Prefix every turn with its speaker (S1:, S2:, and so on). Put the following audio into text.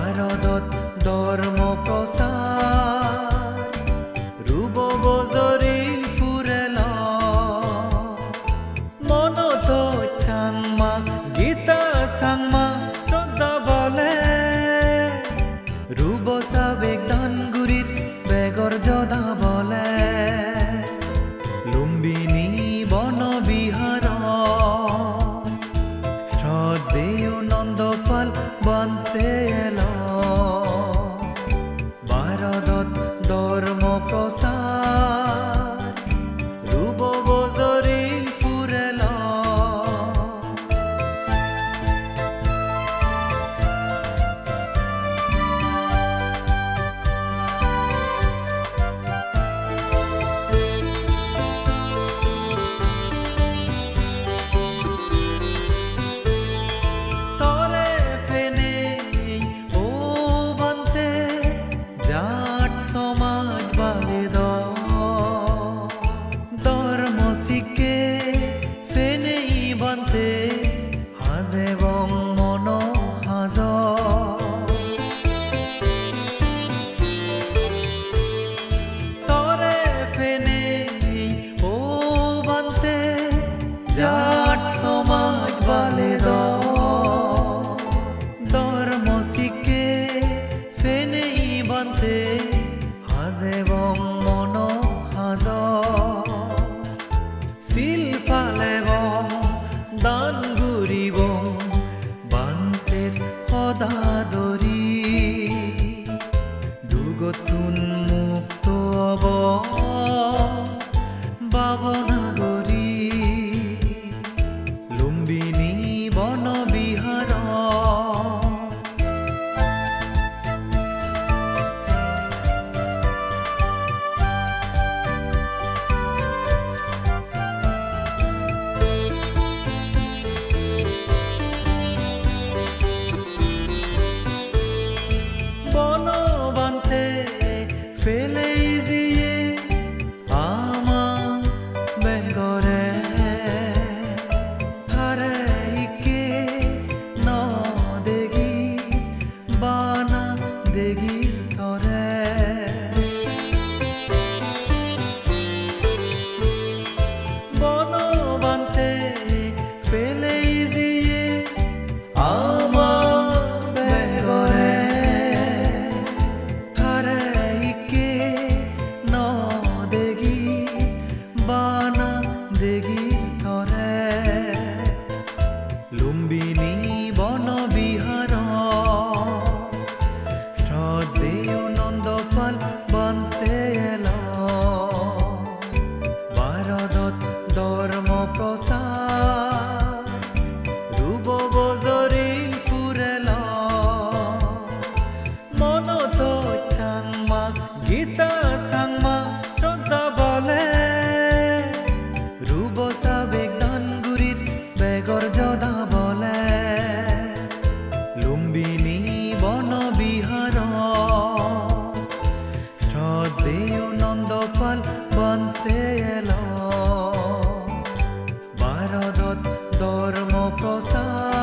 S1: ভাৰতত ধৰ্ম প্ৰচাৰ ৰুব বজৰি ফুৰেল মনত চাংমা গীতা চাংমা শ্ৰদ্ধা বলে ৰুব চাবেক ধানগুৰিৰ বেগৰ জদা বলে লুম্বিনী বন বিহাৰ শ্ৰদ্ধেয় নন্দপাল বান্তে এল ভাৰতত ধৰ্ম প্ৰচাৰ ৰুব বজৰি ফুৰেল সমাজ বালে ধর্ম শিখে ফেনেই বান্তে হাজ এবং মন হাজ তরে ফেনে ও বান্তে জাট সমাজ বালে ধর্ম শিখে ফেনেই বান্তে এবং মন হাজ শিল ফালেবং দান গুরিব বান্তের সদাদরি দুগতুন মুক্ত হব বাবনাগরী লুম্বিনী বন বিহার ফেলেই জিয়ে আমা বেগরে হারে ইকে ন দেগির বানা দেগির তরে বন বান্তে ফেলেই জিয়ে আমা বেগরে বানা দেগির তরে লুম্বিনী বন বিহার শ্রদ্ধেয় নন্দপাল বান্তে এল ভারতত ধর্ম প্রচার ৰুব বজৰি ফুৰেল মনত চাংমা গীতা চাংমা শ্ৰদ্ধা বলে ৰুব চাবেক ধানগুৰিৰ বেগৰ জদা বলে লুম্বিনী বন বিহাৰ শ্ৰদ্ধেয় নন্দপাল বান্তে এল ভাৰতত ধৰ্ম প্ৰচাৰ